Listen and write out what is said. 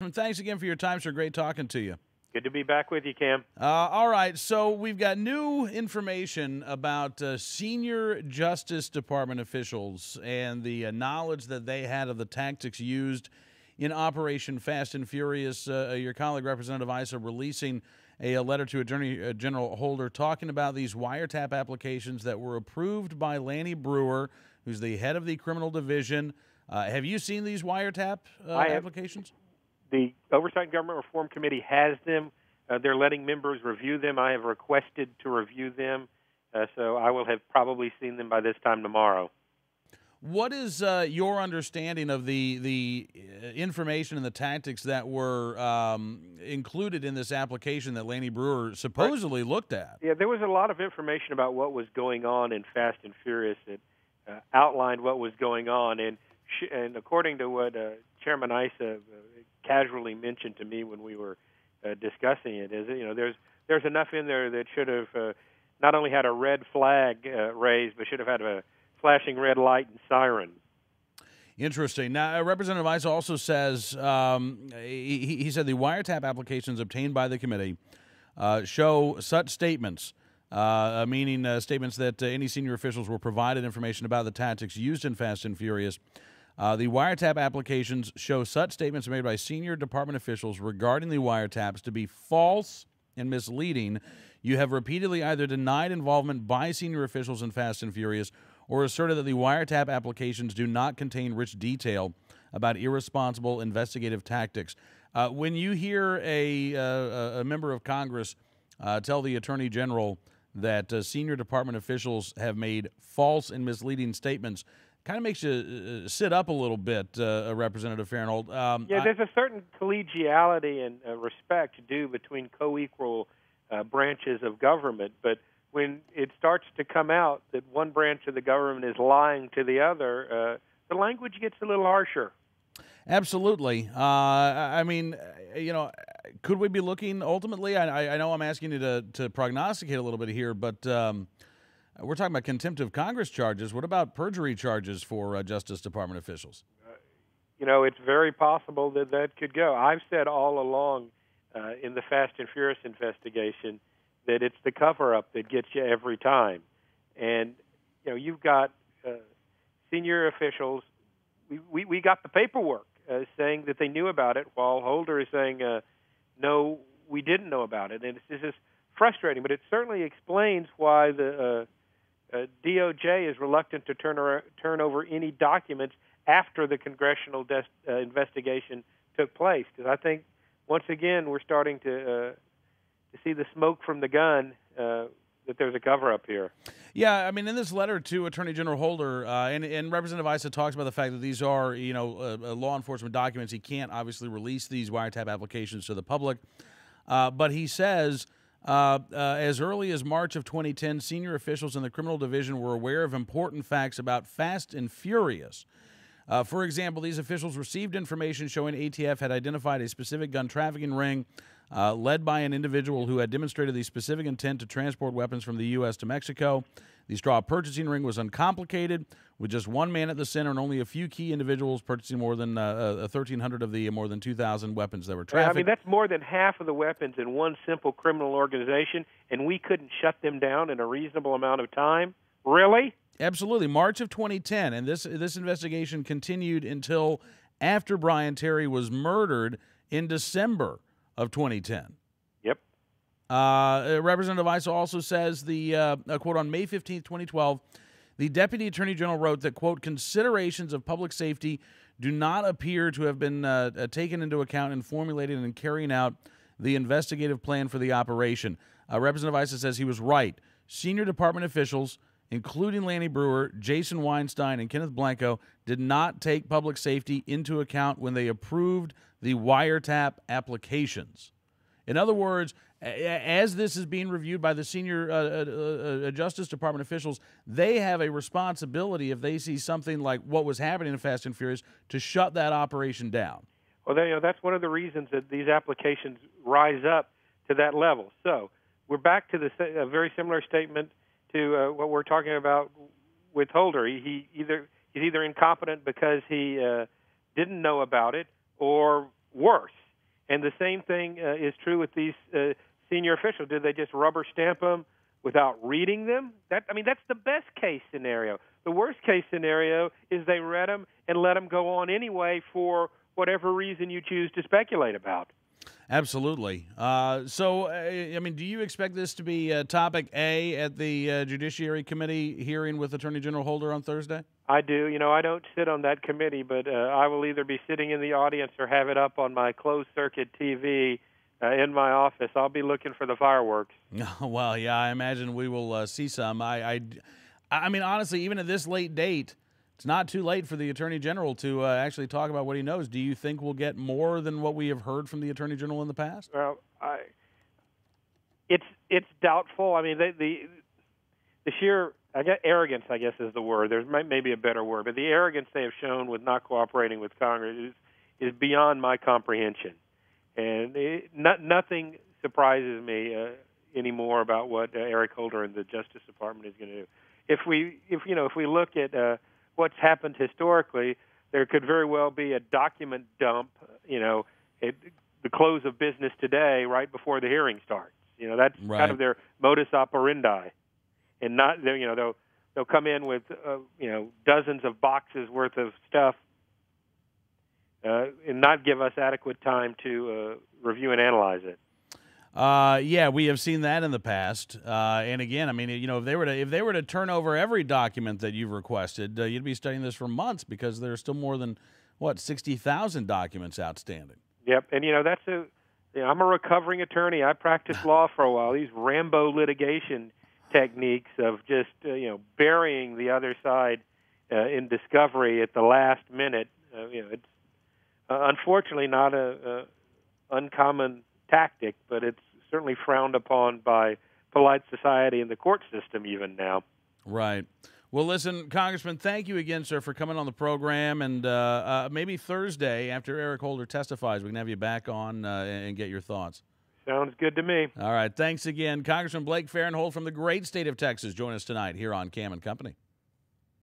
And thanks again for your time, sir. Great talking to you. Good to be back with you, Cam. All right, so we've got new information about senior Justice Department officials and the knowledge that they had of the tactics used in Operation Fast and Furious. Your colleague, Representative Issa, releasing a letter to Attorney General Holder talking about these wiretap applications that were approved by Lanny Breuer, who's the head of the criminal division. Have you seen these wiretap applications? The Oversight and Government Reform Committee has them. They're letting members review them. I have requested to review them, so I will have probably seen them by this time tomorrow. What is your understanding of the information and the tactics that were included in this application that Lanny Breuer supposedly looked at? Yeah, there was a lot of information about what was going on in Fast and Furious that outlined what was going on, and according to what Chairman Issa casually mentioned to me when we were discussing it, is there's enough in there that should have not only had a red flag raised, but should have had a flashing red light and siren. Interesting. Now, Representative Issa also says he said the wiretap applications obtained by the committee show such statements, meaning statements that any senior officials were provided information about the tactics used in Fast and Furious. The wiretap applications show such statements made by senior department officials regarding the wiretaps to be false and misleading. You have repeatedly either denied involvement by senior officials in Fast and Furious or asserted that the wiretap applications do not contain rich detail about irresponsible investigative tactics. When you hear a member of Congress tell the Attorney General that senior department officials have made false and misleading statements, kind of makes you sit up a little bit, Representative Farenthold. There's a certain collegiality and respect due between co-equal branches of government, but when it starts to come out that one branch of the government is lying to the other, the language gets a little harsher. Absolutely. I mean, could we be looking ultimately? I know I'm asking you to prognosticate a little bit here, but we're talking about contempt of Congress charges. What about perjury charges for Justice Department officials? It's very possible that could go. I've said all along in the Fast and Furious investigation that it's the cover-up that gets you every time. And, you've got senior officials. We got the paperwork saying that they knew about it, while Holder is saying, no, we didn't know about it. And this is frustrating, but it certainly explains why the DOJ is reluctant to turn over any documents after the congressional investigation took place. Because I think, once again, we're starting to see the smoke from the gun that there's a cover-up here. Yeah, I mean, in this letter to Attorney General Holder, and Representative Issa talks about the fact that these are, law enforcement documents. He can't obviously release these wiretap applications to the public. But he says, as early as March of 2010, senior officials in the criminal division were aware of important facts about Fast and Furious. For example, these officials received information showing ATF had identified a specific gun trafficking ring led by an individual who had demonstrated the specific intent to transport weapons from the U.S. to Mexico. The straw purchasing ring was uncomplicated, with just one man at the center and only a few key individuals purchasing more than 1,300 of the more than 2,000 weapons that were trafficked. I mean, that's more than half of the weapons in one simple criminal organization, and we couldn't shut them down in a reasonable amount of time? Really? Absolutely. March of 2010, and this investigation continued until after Brian Terry was murdered in December of 2010. Yep. Representative Issa also says quote, on May 15th, 2012, the Deputy Attorney General wrote that, quote, considerations of public safety do not appear to have been taken into account in formulating and carrying out the investigative plan for the operation. Representative Issa says he was right. Senior department officials, including Lanny Breuer, Jason Weinstein, and Kenneth Blanco, did not take public safety into account when they approved the wiretap applications. In other words, as this is being reviewed by the senior Justice Department officials, they have a responsibility, if they see something like what was happening in Fast and Furious, to shut that operation down. Well, that's one of the reasons that these applications rise up to that level. So we're back to a very similar statement to what we're talking about with Holder. He's either incompetent because he didn't know about it, or worse, And the same thing is true with these senior officials. Did they just rubber stamp them without reading them? That's the best case scenario. The worst case scenario is they read them and let them go on anyway for whatever reason you choose to speculate about. Absolutely. Do you expect this to be topic A at the Judiciary Committee hearing with Attorney General Holder on Thursday? I do. I don't sit on that committee, but I will either be sitting in the audience or have it up on my closed-circuit TV in my office. I'll be looking for the fireworks. Well, yeah, I imagine we will see some. I mean, honestly, even at this late date, it's not too late for the Attorney General to actually talk about what he knows. Do you think we'll get more than what we have heard from the Attorney General in the past? Well, it's doubtful. I mean, the sheer arrogance, I guess, is the word. There's maybe a better word, but the arrogance they have shown with not cooperating with Congress is beyond my comprehension, and nothing surprises me anymore about what Eric Holder and the Justice Department is going to do. If we look at what's happened historically, there could very well be a document dump, at the close of business today, right before the hearing starts. That's right. Kind of their modus operandi, and not they'll come in with dozens of boxes worth of stuff, and not give us adequate time to review and analyze it. Yeah, we have seen that in the past. And again, I mean, if they were to turn over every document that you've requested, you'd be studying this for months because there's still more than 60,000 documents outstanding. Yep, and I'm a recovering attorney. I practiced law for a while. These Rambo litigation techniques of just burying the other side in discovery at the last minute. It's unfortunately not a uncommon tactic, but it's certainly frowned upon by polite society and the court system even now. Right. Well, listen, Congressman, thank you again, sir, for coming on the program. And maybe Thursday, after Eric Holder testifies, we can have you back on and get your thoughts. Sounds good to me. All right. Thanks again. Congressman Blake Farenthold from the great state of Texas join us tonight here on Cam & Company.